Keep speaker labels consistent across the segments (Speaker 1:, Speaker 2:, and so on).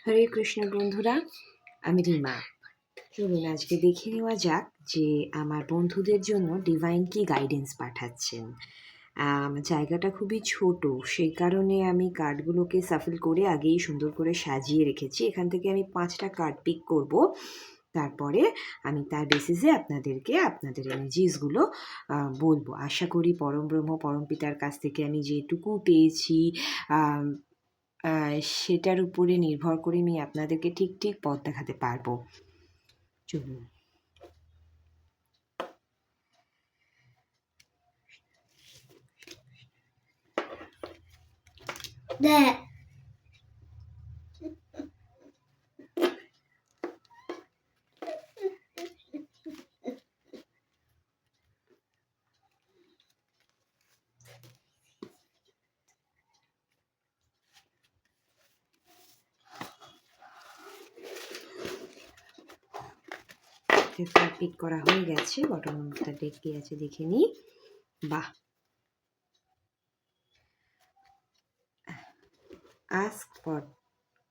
Speaker 1: হরে কৃষ্ণ বন্ধুরা, আমি রিমা। চলুন আজকে দেখে নেওয়া যাক যে আমার বন্ধুদের জন্য ডিভাইন কি গাইডেন্স পাঠাচ্ছেন। জায়গাটা খুবই ছোট, সেই কারণে আমি কার্ডগুলোকে সাফল করে আগেই সুন্দর করে সাজিয়ে রেখেছি। এখান থেকে আমি 5টা কার্ড পিক করব, তারপরে আমি তার বেসিসে আপনাদেরকে আপনাদের এনার্জিসগুলো বলবো। আশা করি পরম ব্রহ্ম পরম পিতার কাছ থেকে আমি যেটুকু পেয়েছি সেটার উপরে নির্ভর করে আমি আপনাদেরকে ঠিক পথ দেখাতে পারবো। চলুন। পিক করা হয়ে গেছে। বটমটা ডেক কি আছে দেখে নিই। বাহ, ask for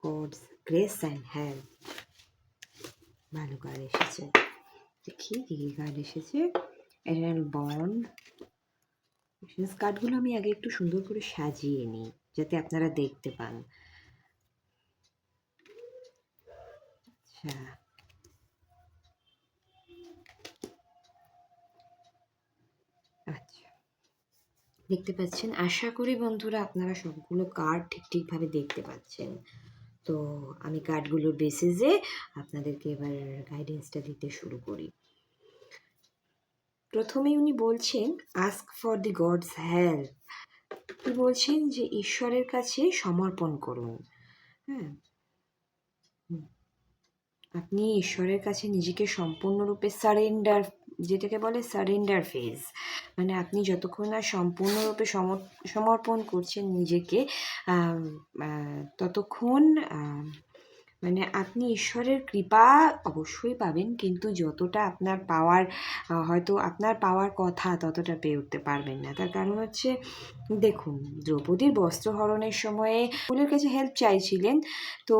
Speaker 1: gods grace and help. ভালো কার্ড এসেছে। দেখি কি কি কার্ড এসেছে। এটার বন্ড। কার্ডগুলো আমি আগে একটু সুন্দর করে সাজিয়ে নিই যাতে আপনারা দেখতে পান। আচ্ছা, আচ্ছা, দেখতে পাচ্ছেন। আশা করি বন্ধুরা আপনারা সবগুলো কার্ড ঠিকভাবে দেখতে পাচ্ছেন। তো আমি কার্ডগুলোর বেসিসে আপনাদেরকে এবার গাইডেন্সটা দিতে শুরু করি। প্রথমেই উনি বলছেন ask for the God's help. কি বলছেন যে ঈশ্বরের কাছে সমর্পণ করুন। হ্যাঁ, আপনি ঈশ্বরের কাছে নিজেকে সম্পূর্ণরূপে সারেন্ডার, যেটাকে বলে সারেন্ডার ফেজ, মানে আপনি যতক্ষণ না সম্পূর্ণরূপে সমর্পণ করছেন নিজেকে, ততক্ষণ মানে আপনি ঈশ্বরের কৃপা অবশ্যই পাবেন, কিন্তু যতটা আপনার পাওয়ার, হয়তো আপনার পাওয়ার কথা ততটা পেয়ে উঠতে পারবেন না। তার কারণ হচ্ছে, দেখুন, দ্রৌপদীর বস্ত্রহরণের সময়ে সকলের কাছে হেল্প চাইছিলেন, তো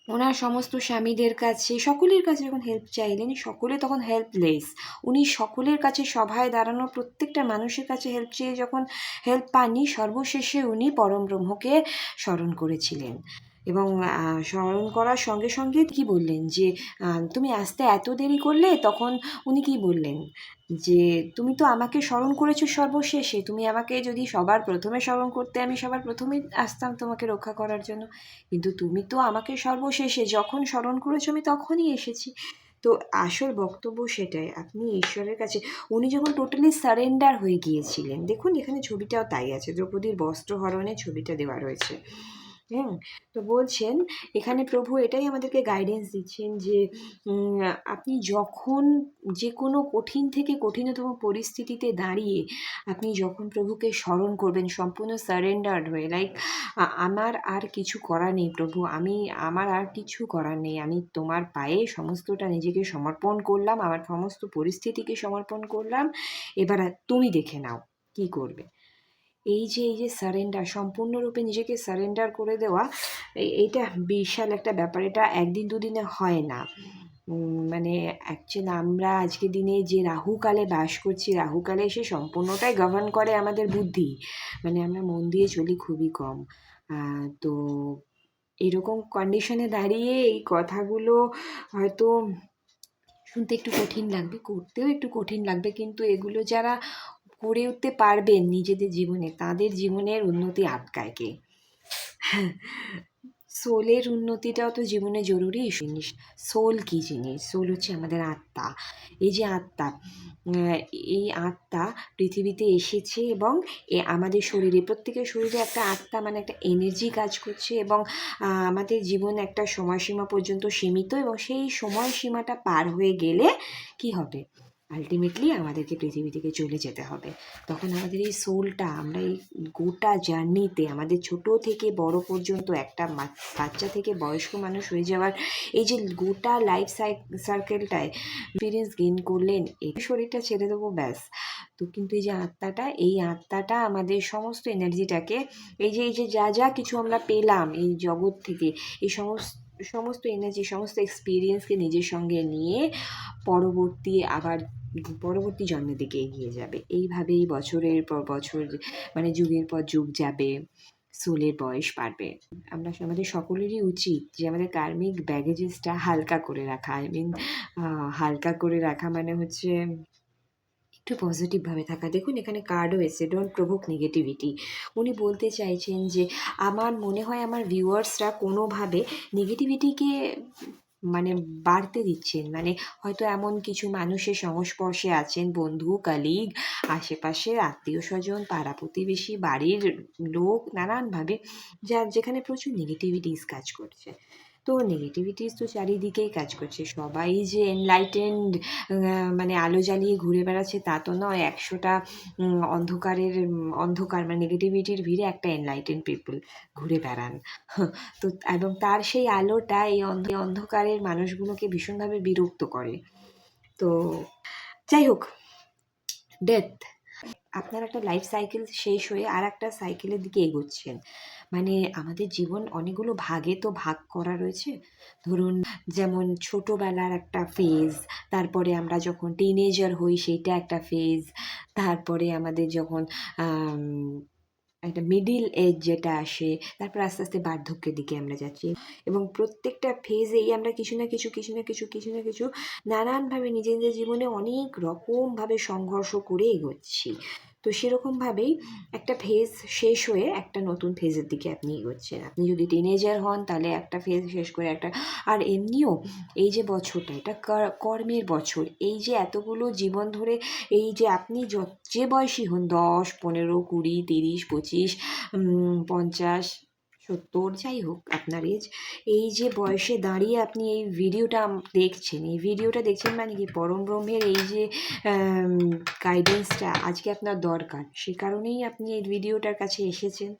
Speaker 1: ওনার সমস্ত স্বামীদের কাছে, সকলের কাছে যখন হেল্প চাইলেন, সকলে তখন হেল্পলেস। উনি সকলের কাছে, সভায় দাঁড়ানো প্রত্যেকটা মানুষের কাছে হেল্প চেয়ে যখন হেল্প পাননি, সর্বশেষে উনি পরম ব্রহ্মকে স্মরণ করেছিলেন। এবং স্মরণ করার সঙ্গে সঙ্গে কি বললেন যে তুমি আসতে এত দেরি করলে। তখন উনি কি বললেন যে তুমি তো আমাকে স্মরণ করেছো সর্বশেষে, তুমি আমাকে যদি সবার প্রথমে স্মরণ করতে, আমি সবার প্রথমেই আসতাম তোমাকে রক্ষা করার জন্য, কিন্তু তুমি তো আমাকে সর্বশেষে যখন স্মরণ করেছো আমি তখনই এসেছি। তো আসল বক্তব্য সেটাই, আপনি ঈশ্বরের কাছে, উনি যখন টোটালি সারেন্ডার হয়ে গিয়েছিলেন। দেখুন এখানে ছবিটাও তাই আছে, দ্রৌপদীর বস্ত্রহরণের ছবিটা দেওয়া রয়েছে। তো বলছেন এখানে প্রভু এটাই আমাদেরকে গাইডেন্স দিচ্ছেন যে আপনি যখন যে কোনো কঠিন থেকে কঠিনতম পরিস্থিতিতে দাঁড়িয়ে আপনি যখন প্রভুকে স্মরণ করবেন সম্পূর্ণ সারেন্ডার্ড হয়ে, লাইক আমার আর কিছু করার নেই প্রভু, আমার আর কিছু করার নেই, আমি তোমার পায়ে সমস্তটা নিজেকে সমর্পণ করলাম, আমার সমস্ত পরিস্থিতিকে সমর্পণ করলাম, এবার তুমি দেখে নাও কি করবে। এই যে সারেন্ডার, সম্পূর্ণরূপে নিজেকে সারেন্ডার করে দেওয়া, এইটা বিশাল একটা ব্যাপার। এটা একদিন দুদিনে হয় না। মানে অ্যাকচুয়ালি আমরা আজকের দিনে যে রাহুকালে বাস করছি, রাহুকালে এসে সম্পূর্ণটাই গভর্ন করে আমাদের বুদ্ধি, মানে আমরা মন দিয়ে চলি খুবই কম। তো এরকম কন্ডিশনে দাঁড়িয়ে এই কথাগুলো হয়তো শুনতে একটু কঠিন লাগবে, করতেও একটু কঠিন লাগবে, কিন্তু এগুলো যারা করে উঠতে পারবেন নিজেদের জীবনে, তাদের জীবনের উন্নতি আটকায় কে? সোলের উন্নতিটাও তো জীবনে জরুরি জিনিস। সোল কী জিনিস? সোল হচ্ছে আমাদের আত্মা। এই যে আত্মা, এই আত্মা পৃথিবীতে এসেছে এবং আমাদের শরীরে, প্রত্যেকের শরীরে একটা আত্মা মানে একটা এনার্জি কাজ করছে, এবং আমাদের জীবন একটা সময়সীমা পর্যন্ত সীমিত, এবং সেই সময়সীমাটা পার হয়ে গেলে কি হবে? আলটিমেটলি আমাদেরকে পৃথিবী থেকে চলে যেতে হবে। তখন আমাদের এই সোলটা, আমরা এই গোটা জার্নিতে, আমাদের ছোট থেকে বড় পর্যন্ত, একটা বাচ্চা থেকে বয়স্ক মানুষ হয়ে যাওয়ার এই যে গোটা লাইফ সার্কেলটায় এক্সপিরিয়েন্স গেইন করলেন, এই শরীরটা ছেড়ে দেবো ব্যাস। তো কিন্তু এই আত্মাটা আমাদের সমস্ত এনার্জিটাকে এই যে যা যা কিছু আমরা পেলাম এই জগৎ থেকে, এই সমস্ত এনার্জি, সমস্ত এক্সপিরিয়েন্সকে নিজের সঙ্গে নিয়ে পরবর্তী জন্মের দিকে এগিয়ে যাবে। এইভাবেই বছরের পর বছর, মানে যুগের পর যুগ যাবে, সোলের বয়স বাড়বে। আমাদের সকলেরই উচিত যে আমাদের কার্মিক ব্যাগেজেসটা হালকা করে রাখা। হালকা করে রাখা মানে হচ্ছে একটু পজিটিভভাবে থাকা। দেখুন এখানে কার্ডও এসেছে, ডোন্ট প্রভোক নেগেটিভিটি। উনি বলতে চাইছেন যে আমার মনে হয় আমার ভিউয়ার্সরা কোনোভাবে নেগেটিভিটিকে মানে বাড়তে দিচ্ছেন, মানে হয়তো এমন কিছু মানুষের সংস্পর্শে আছেন, বন্ধু, কালিগ, আশেপাশের আত্মীয় স্বজন, পাড়া প্রতিবেশী, বাড়ির লোক, নানানভাবে যেখানে প্রচুর নেগেটিভিটিস কাজ করছে। তো নেগেটিভিটিস তো চারিদিকেই কাজ করছে। সবাই যে এনলাইটেন্ড মানে আলো জ্বালিয়ে ঘুরে বেড়াচ্ছে তা তো নয়। 100টা অন্ধকার মানে নেগেটিভিটির ভিড়ে একটা এনলাইটেন্ড পিপল ঘুরে বেড়ান। তো এবং তার সেই আলোটা এই অন্ধকারের মানুষগুলোকে ভীষণভাবে বিরক্ত করে। তো যাই হোক, ডেথ, আপনার একটা লাইফ সাইকেল শেষ হয়ে আর একটা সাইকেলের দিকে এগোচ্ছেন। মানে আমাদের জীবন অনেকগুলো ভাগে তো ভাগ করা রয়েছে। ধরুন যেমন ছোটোবেলার একটা ফেজ, তারপরে আমরা যখন টিনেজার হই সেইটা একটা ফেজ, তারপরে আমাদের যখন একটা মিডিল এজ যেটা আসে, তারপর আস্তে আস্তে বার্ধক্যের দিকে আমরা যাচ্ছি। এবং প্রত্যেকটা ফেজেই আমরা কিছু না কিছু নানানভাবে নিজেদের জীবনে অনেক রকমভাবে সংঘর্ষ করে এগোচ্ছি। তো সেরকমভাবেই একটা ফেজ শেষ হয়ে একটা নতুন ফেজের দিকে আপনি এগোচ্ছেন। আপনি যদি টিনেজার হন তাহলে একটা ফেজ শেষ করে একটা, আর এমনিও এই যে বছরটা এটা কর্মের বছর। এই যে এতগুলো জীবন ধরে এই যে আপনি যে বয়সী হন, 10, 15, 20, 30, 25, 50, 70, যাই হোক আপনার এজ, এই যে বয়সে দাঁড়িয়ে আপনি এই ভিডিওটা দেখছেন মানে কি পরম ব্রহ্মের এই যে গাইডেন্সটা আজকে আপনার দরকার, সে কারণেই আপনি এই ভিডিওটার কাছে এসেছেন।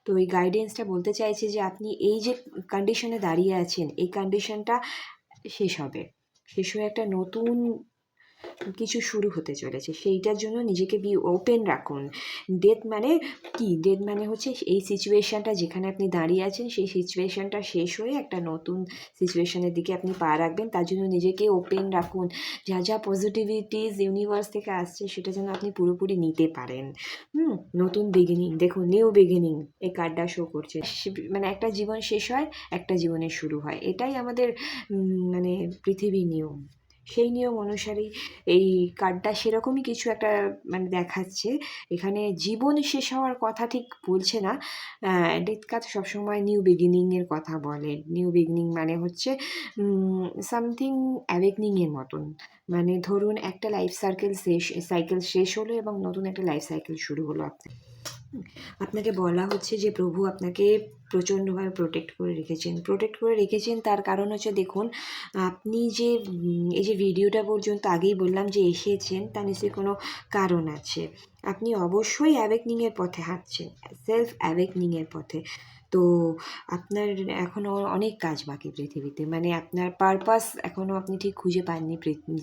Speaker 1: তো এই গাইডেন্সটা বলতে চাইছে যে আপনি এই যে কন্ডিশনে দাঁড়িয়ে আছেন, এই কন্ডিশনটা শেষ হয়ে একটা নতুন কিছু শুরু হতে চলেছে। সেইটার জন্য নিজেকে ওপেন রাখুন। ডেথ মানে হচ্ছে এই সিচুয়েশানটা যেখানে আপনি দাঁড়িয়ে আছেন, সেই সিচুয়েশানটা শেষ হয়ে একটা নতুন সিচুয়েশানের দিকে আপনি পা রাখবেন। তার জন্য নিজেকে ওপেন রাখুন। যা পজিটিভিটিস ইউনিভার্স থেকে আসছে সেটা যেন আপনি পুরোপুরি নিতে পারেন। নতুন বিগিনিং, দেখুন নিউ বিগিনিং এই কার্ডটা শো করছে। মানে একটা জীবন শেষ হয়, একটা জীবনের শুরু হয়, এটাই আমাদের মানে পৃথিবীর নিয়ম। সেই নিয়ম অনুসারেই এই কার্ডটা সেরকমই কিছু একটা মানে দেখাচ্ছে। এখানে জীবন শেষ হওয়ার কথা ঠিক বলছে না। ডেথ কার্ড সবসময় নিউ বিগিনিংয়ের কথা বলে। নিউ বিগিনিং মানে হচ্ছে সামথিং অ্যাওয়েকনিংয়ের মতন। মানে ধরুন একটা লাইফ সাইকেল শেষ হলো এবং নতুন একটা লাইফ সাইকেল শুরু হলো আপনাকে বলা হচ্ছে যে প্রভু আপনাকে প্রচণ্ডভাবে প্রোটেক্ট করে রেখেছেন। তার কারণ হচ্ছে দেখুন, আপনি যে এই যে ভিডিওটা পর্যন্ত আগেই বললাম যে এসেছেন, তার নিশ্চয়ই কোনো কারণ আছে। আপনি অবশ্যই অ্যাওয়েকনিংয়ের পথে হাঁটছেন, সেলফ অ্যাওয়েকনিংয়ের পথে। তো আপনার এখনও অনেক কাজ বাকি পৃথিবীতে, মানে আপনার পারপাস এখনও আপনি ঠিক খুঁজে পাননি,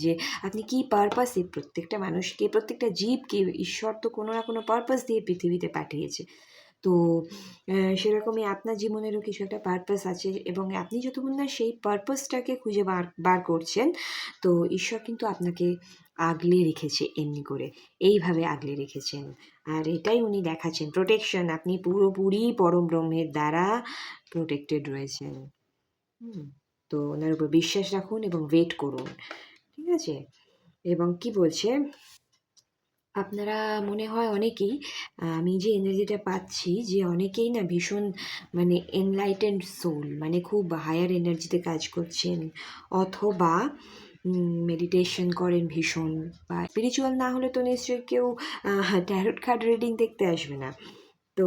Speaker 1: যে আপনি কী পারপাসে প্রত্যেকটা মানুষকে, প্রত্যেকটা জীবকে ঈশ্বর তো কোনো না কোনো পারপাস দিয়ে পৃথিবীতে পাঠিয়েছে। তো সেরকমই আপনার জীবনেরও কিছু একটা পারপাস আছে এবং আপনি যতক্ষণ না সেই পারপাসটাকে খুঁজে বার করছেন, তো ঈশ্বর কিন্তু আপনাকে আগলে রেখেছে, এমনি করে এইভাবে আগলে রেখেছেন। আর এটাই উনি দেখাচ্ছেন প্রোটেকশন। আপনি পুরোপুরি পরম ব্রহ্মের দ্বারা প্রোটেক্টেড রয়েছেন। তো ওনার উপর বিশ্বাস রাখুন এবং ওয়েট করুন, ঠিক আছে? এবং কি বলছে, আপনারা মনে হয় অনেকেই, আমি যে এনার্জিটা পাচ্ছি যে অনেকেই না ভীষণ মানে এনলাইটেন্ড সোল, মানে খুব হায়ার এনার্জিতে কাজ করছেন, অথবা মেডিটেশন করেন ভীষণ, বা স্পিরিচুয়াল না হলে তো নিশ্চয়ই কেউ ট্যারোট কার্ড রিডিং দেখতে আসবে না। তো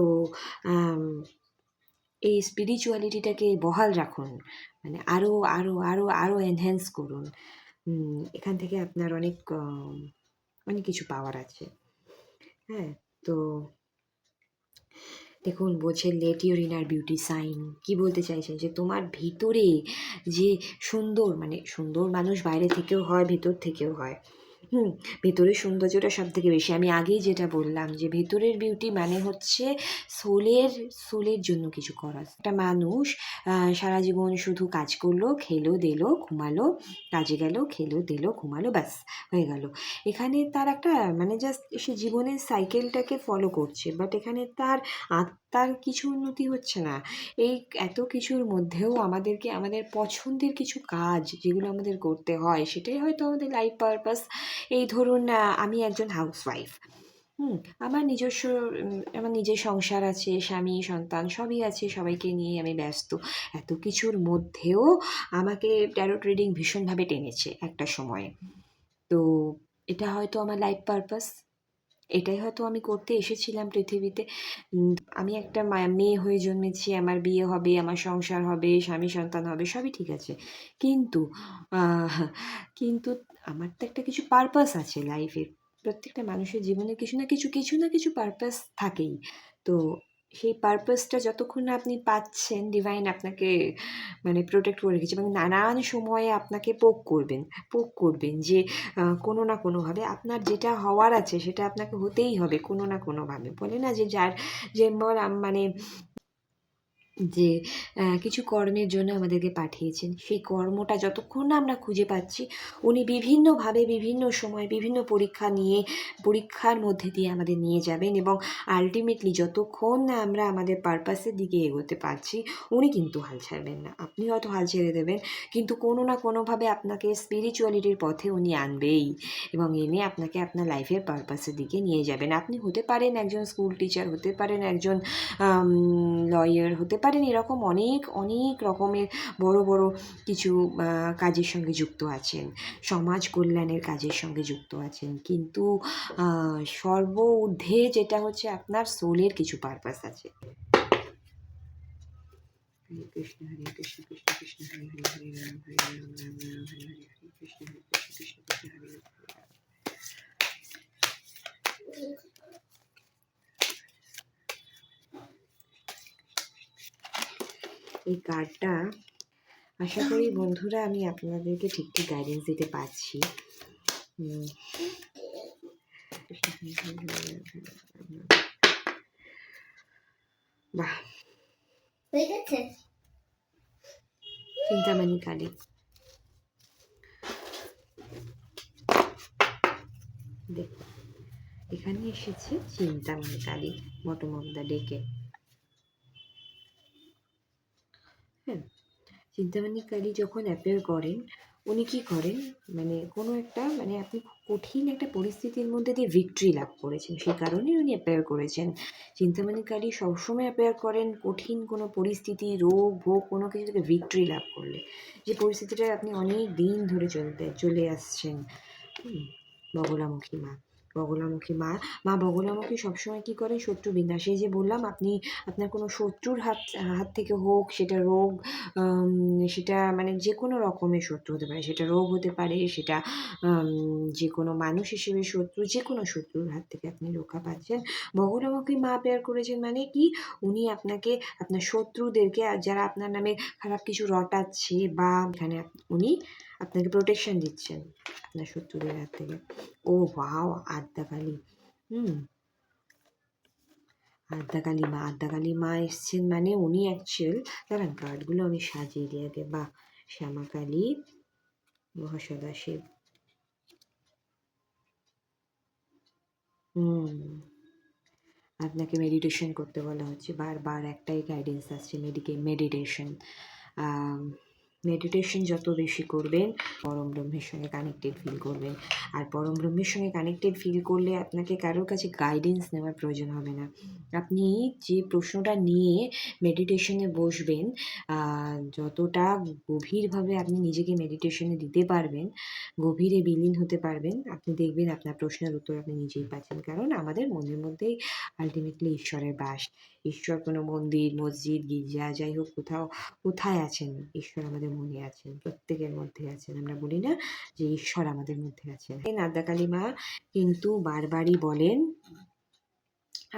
Speaker 1: এই স্পিরিচুয়ালিটিটাকে বহাল রাখুন, মানে আরও আরও আরও আরও এনহ্যান্স করুন। এখান থেকে আপনার অনেক কিছু পাওয়ার আছে। হ্যাঁ, তো দেখুন বলছে let your inner beauty shine. কি বলতে চাইছেন যে তোমার ভিতরে যে সুন্দর, মানে সুন্দর মানুষ বাইরে থেকেও হয়, ভেতর থেকেও হয়। ভেতরের সৌন্দর্যটা সবথেকে বেশি। আমি আগেই যেটা বললাম যে ভেতরের বিউটি মানে হচ্ছে সোলের জন্য কিছু করা। একটা মানুষ সারা জীবন শুধু কাজ করলো, খেলো দেলো ঘুমালো, কাজে গেল খেলো দেলো ঘুমালো, ব্যাস হয়ে গেল। এখানে তার একটা মানে জাস্ট সে জীবনের সাইকেলটাকে ফলো করছে, বাট এখানে তার আত্মার কিছু উন্নতি হচ্ছে না। এই এত কিছুর মধ্যেও আমাদেরকে আমাদের পছন্দের কিছু কাজ যেগুলো আমাদের করতে হয়, সেটাই হয়তো আমাদের লাইফ পারপাস। এই ধরুন আমি একজন হাউসওয়াইফ, আমার নিজস্ব আমার নিজের সংসার আছে, স্বামী সন্তান সবই আছে, সবাইকে নিয়ে আমি ব্যস্ত। এত কিছুর মধ্যেও আমাকে ট্যারোট রিডিং ভীষণভাবে টেনেছে একটা সময়ে। তো এটা হয়তো আমার লাইফ পারপাস, এটাই হয়তো আমি করতে এসেছিলাম পৃথিবীতে। আমি একটা মেয়ে হয়ে জন্মেছি, আমার বিয়ে হবে, আমার সংসার হবে, স্বামী সন্তান হবে, সবই ঠিক আছে, কিন্তু আহ, কিন্তু আমার তো একটা কিছু পারপাস আছে লাইফের। প্রত্যেকটা মানুষের জীবনে কিছু না কিছু পারপাস থাকেই। তো সেই পারপাসটা যতক্ষণ না আপনি পাচ্ছেন, ডিভাইন আপনাকে মানে প্রোটেক্ট করে রেখেছে এবং নানান সময়ে আপনাকে পোক করবেন যে কোনো না কোনোভাবে আপনার যেটা হওয়ার আছে সেটা আপনাকে হতেই হবে কোনো না কোনোভাবে। বলে না যে যার যেমন মানে যে কিছু কর্মের জন্য আমাদেরকে পাঠিয়েছেন, সেই কর্মটা যতক্ষণ না আমরা খুঁজে পাচ্ছি, উনি বিভিন্নভাবে বিভিন্ন সময় বিভিন্ন পরীক্ষার মধ্যে দিয়ে আমাদের নিয়ে যাবেন এবং আলটিমেটলি যতক্ষণ না আমরা আমাদের পারপাসের দিকে এগোতে পারছি, উনি কিন্তু হাল ছাড়বেন না। আপনি হয়তো হাল ছেড়ে দেবেন, কিন্তু কোনো না কোনোভাবে আপনাকে স্পিরিচুয়ালিটির পথে উনি আনবেই এবং এনে আপনাকে আপনার লাইফের পারপাসের দিকে নিয়ে যাবেন। আপনি হতে পারেন একজন স্কুল টিচার, হতে পারেন একজন লয়ার, হতে পারেন এরকম অনেক অনেক রকমের বড় বড় কিছু কাজের সঙ্গে যুক্ত আছেন, সমাজ কল্যাণের কাজের সঙ্গে যুক্ত আছেন, কিন্তু সর্বঊর্ধ্বে যেটা হচ্ছে আপনার সোলের কিছু পারপাস আছে। হরে কৃষ্ণ হরে কৃষ্ণ কৃষ্ণ কৃষ্ণ হরে হরে হরে রাম হরে রাম রাম রাম হরে হরে হরে কৃষ্ণ হরে কৃষ্ণ কৃষ্ণ কৃষ্ণ হরে হরে। এই কার্ডটা আশা করি বন্ধুরা আমি আপনাদেরকে ঠিক গাইডেন্স দিতে পারছি। বাহ, চিন্তামণি কালী, দেখুন এখানে এসেছে Chintamani Kali bottom of the ডেকে। হ্যাঁ, চিন্তামণি কালী যখন অ্যাপিয়ার করেন, উনি কী করেন মানে কোনো একটা মানে আপনি কঠিন একটা পরিস্থিতির মধ্যে দিয়ে ভিক্টরি লাভ করেছেন, সেই কারণেই উনি অ্যাপিয়ার করেছেন। চিন্তামণি কালী সবসময় অ্যাপিয়ার করেন কঠিন কোনো পরিস্থিতি, রোগ ভোগ কোনো কিছু থেকে ভিক্টরি লাভ করলে, যে পরিস্থিতিটা আপনি অনেক দিন ধরে চলে আসছেন। বগলামুখী মা, মা বগলামুখী সবসময় কী করেন শত্রু বিনাশ। এই যে বললাম, আপনি আপনার কোনো শত্রুর হাত থেকে হোক, সেটা রোগ, সেটা মানে যে কোনো রকমের শত্রু হতে পারে, সেটা রোগ হতে পারে, সেটা যে কোনো মানুষ হিসেবে শত্রু, যে কোনো শত্রুর হাত থেকে আপনি রক্ষা পাচ্ছেন। বগলামুখী মা পেয়ার করেছেন মানে কি, উনি আপনাকে আপনার শত্রুদেরকে যারা আপনার নামে খারাপ কিছু রটাচ্ছে বা এখানে উনি আপনাকে প্রোটেকশন দিচ্ছেন আপনার শত্রুদের হাত থেকে। ও ওয়াও, আদ্যাকালী, আদ্যাকালী মা এসছেন মানে উনি অ্যাকচুয়াল, দাঁড়ান কার্ডগুলো আমি সাজিয়ে দিয়ে আগে। বা শ্যামাকালী, মহাসদাশিব, আপনাকে মেডিটেশন করতে বলা হচ্ছে, বারবার একটাই গাইডেন্স আসছে, মেডিটেশন যত বেশি করবেন পরম ব্রহ্মের সঙ্গে কানেক্টেড ফিল করবেন। আর পরম ব্রহ্মের সঙ্গে কানেক্টেড ফিল করলে আপনাকে কারোর কাছে গাইডেন্স নেওয়ার প্রয়োজন হবে না। আপনি যে প্রশ্নটা নিয়ে মেডিটেশনে বসবেন, যতটা গভীরভাবে আপনি নিজেকে মেডিটেশনে দিতে পারবেন, গভীরে বিলীন হতে পারবেন, আপনি দেখবেন আপনার প্রশ্নের উত্তর আপনি নিজেই পাচ্ছেন। কারণ আমাদের মনের মধ্যেই আলটিমেটলি ঈশ্বরের বাস। ঈশ্বর কোনো মন্দির, মসজিদ, গির্জা যাই হোক কোথায় আছেন? ঈশ্বর আমাদের মনে আছেন, প্রত্যেকের মধ্যে আছেন। আমরা বলি না যে ঈশ্বর আমাদের মধ্যে আছেন। আদ্যাকালী মা কিন্তু বারবারই বলেন,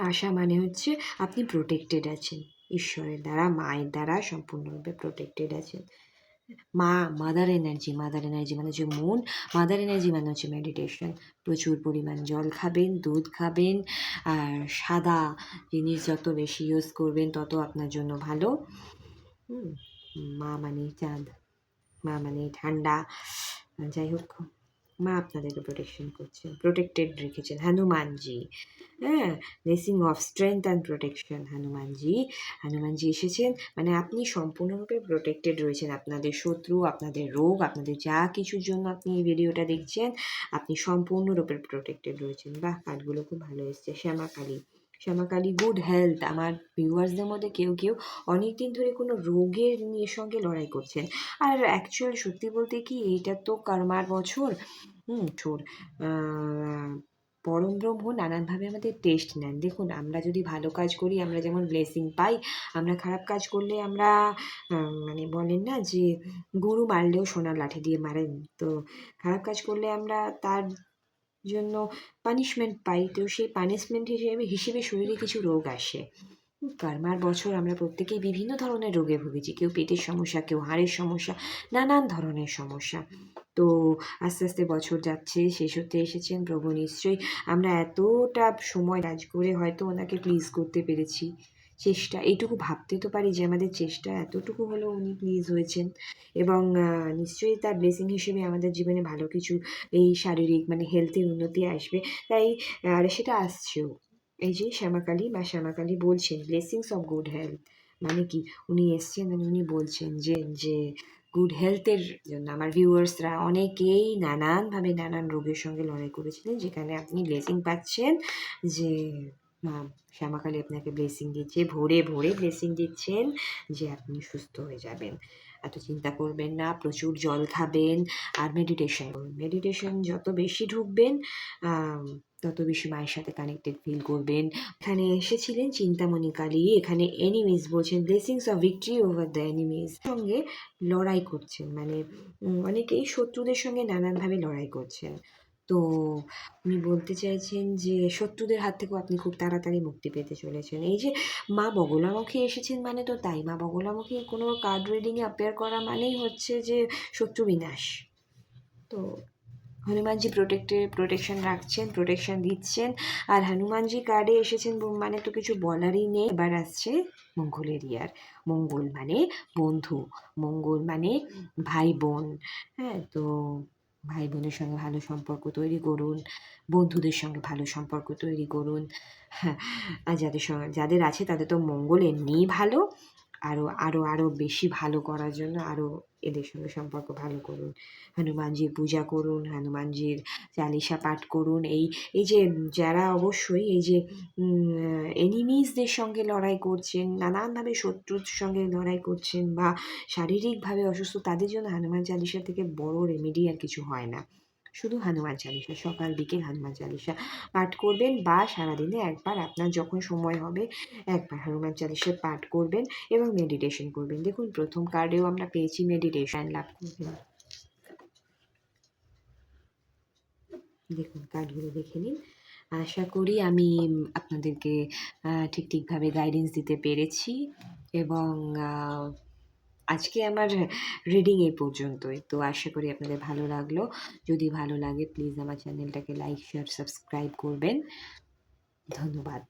Speaker 1: আশা মানে হচ্ছে আপনি প্রোটেক্টেড আছেন ঈশ্বরের দ্বারা, মায়ের দ্বারা সম্পূর্ণরূপে প্রোটেক্টেড আছেন। মা, মাদার এনার্জি মানে হচ্ছে মুন, মাদার এনার্জি মানে হচ্ছে মেডিটেশন। প্রচুর পরিমাণ জল খাবেন, দুধ খাবেন, আর সাদা জিনিস যত বেশি ইউজ করবেন তত আপনার জন্য ভালো। হুম, মা মানে চাঁদ, মা মানে ঠান্ডা। যাই হোক, মা আপনাদেরকে প্রোটেকশন করছেন, প্রোটেক্টেড রেখেছেন। হনুমানজি, হ্যাঁ, blessing of strength and protection. Hanumanji এসেছেন, মানে আপনি সম্পূর্ণরূপে প্রোটেক্টেড রয়েছেন। আপনাদের শত্রু, আপনাদের রোগ, আপনাদের যা কিছুর জন্য আপনি এই ভিডিওটা দেখছেন, আপনি সম্পূর্ণরূপে প্রোটেক্টেড রয়েছেন। বাহ, কার্ডগুলো খুব ভালো এসছে। Shyamakali good health. আমার ভিউয়ার্সদের মধ্যে কেউ কেউ অনেক দিন ধরে কোনো রোগের সঙ্গে লড়াই করছেন। আর অ্যাকচুয়াল সত্যি বলতে কি, এইটা তো কর্মার বছর। পরম ব্রহ্ম নানানভাবে আমাদের টেস্ট নেন। দেখুন, আমরা যদি ভালো কাজ করি আমরা যেমন ব্লেসিং পাই, আমরা খারাপ কাজ করলে আমরা মানে বলেন না যে গরু মারলেও সোনার লাঠি দিয়ে মারেন, তো খারাপ কাজ করলে আমরা তার জন্য পানিশমেন্ট পাই। তো সেই পানিশমেন্ট হিসেবে শরীরে কিছু রোগ আসে। কর্মার বছর আমরা প্রত্যেকেই বিভিন্ন ধরনের রোগে ভুগেছি, কেউ পেটের সমস্যা, কেউ হাড়ের সমস্যা, নানান ধরনের সমস্যা। তো আস্তে আস্তে বছর যাচ্ছে, শেষ হতে এসেছেন। প্রভু নিশ্চয়ই, আমরা এতটা সময় কাজ করে হয়তো ওনাকে প্লিজ করতে পেরেছি। চেষ্টা এইটুকু ভাবতে তো পারি যে আমাদের চেষ্টা এতটুকু হলেও উনি প্লিজ হয়েছেন, এবং নিশ্চয়ই তার ব্লেসিং হিসেবে আমাদের জীবনে ভালো কিছু এই শারীরিক মানে হেলথের উন্নতি আসবে। তাই আর সেটা আসছেও। এই যে শ্যামাকালী বলছেন ব্লেসিংস অফ গুড হেলথ, মানে কি উনি এসছেন, মানে উনি বলছেন যে গুড হেলথের জন্য আমার ভিউয়ার্সরা অনেকেই নানানভাবে নানান রোগের সঙ্গে লড়াই করেছিলেন, যেখানে আপনি ব্লেসিং পাচ্ছেন, যে মা শ্যামাকালী আপনাকে ব্লেসিং দিচ্ছে, ভোরে ভোরে ব্লেসিং দিচ্ছেন যে আপনি সুস্থ হয়ে যাবেন। এত চিন্তা করবেন না, প্রচুর জল খাবেন, আর মেডিটেশন করুন। মেডিটেশন যত বেশি ঢুকবেন তত বেশি মায়ের সাথে কানেক্টেড ফিল করবেন। এখানে এসেছিলেন চিন্তামণি কালী, এখানে এনিমিজ বলছেন blessings of victory over the enemies, সঙ্গে লড়াই করছেন, মানে অনেকেই শত্রুদের সঙ্গে নানানভাবে লড়াই করছেন। তো উনি বলতে চাইছেন যে শত্রুদের হাত থেকেও আপনি খুব তাড়াতাড়ি মুক্তি পেতে চলেছেন। এই যে মা বগলামুখী এসেছেন, মানে তো তাই, মা বগলামুখী কোনো কার্ড রিডিংয়ে অ্যাপিয়ার করা মানেই হচ্ছে যে শত্রু বিনাশ। তো হনুমানজি প্রোটেকশন রাখছেন, প্রোটেকশন দিচ্ছেন। আর হনুমানজি কার্ডে এসেছেন মানে তো কিছু বলারই নেই। এবার আসছে মঙ্গলের ইয়ার। মঙ্গল মানে বন্ধু, মঙ্গল মানে ভাই বোন। হ্যাঁ, তো ভাই বোনের সঙ্গে ভালো সম্পর্ক তৈরি করুন, বন্ধুদের সঙ্গে ভালো সম্পর্ক তৈরি করুন। হ্যাঁ, আর যাদের আছে তাদের তো মঙ্গল এমনিই ভালো, আরও আরও আরও বেশি ভালো করার জন্য আরও এদের সঙ্গে সম্পর্ক ভালো করুন। হনুমানজির পূজা করুন, হনুমানজির চালিসা পাঠ করুন। এই যে যারা অবশ্যই এই যে এনিমিজদের সঙ্গে লড়াই করছেন, নানানভাবে শত্রুর সঙ্গে লড়াই করছেন, বা শারীরিকভাবে অসুস্থ, তাদের জন্য হনুমান চালিসা থেকে বড় রেমেডি আর কিছু হয় না। শুধু হনুমান চালিসা, সকাল বিকেল হনুমান চালিসা পাঠ করবেন, বা সারাদিনে একবার আপনার যখন সময় হবে একবার হনুমান চালিসা পাঠ করবেন এবং মেডিটেশন করবেন। দেখুন, প্রথম কার্ডেও আমরা পেয়েছি মেডিটেশন লাভ করবেন। দেখুন, কার্ডগুলো দেখে নিন। আশা করি আমি আপনাদেরকে ঠিকভাবে গাইডেন্স দিতে পেরেছি, এবং আজকে আমার রিডিং এই পর্যন্তই। তো আশা করি আপনাদের ভালো লাগলো। যদি ভালো লাগে প্লিজ আমার চ্যানেলটাকে লাইক, শেয়ার, সাবস্ক্রাইব করবেন। ধন্যবাদ।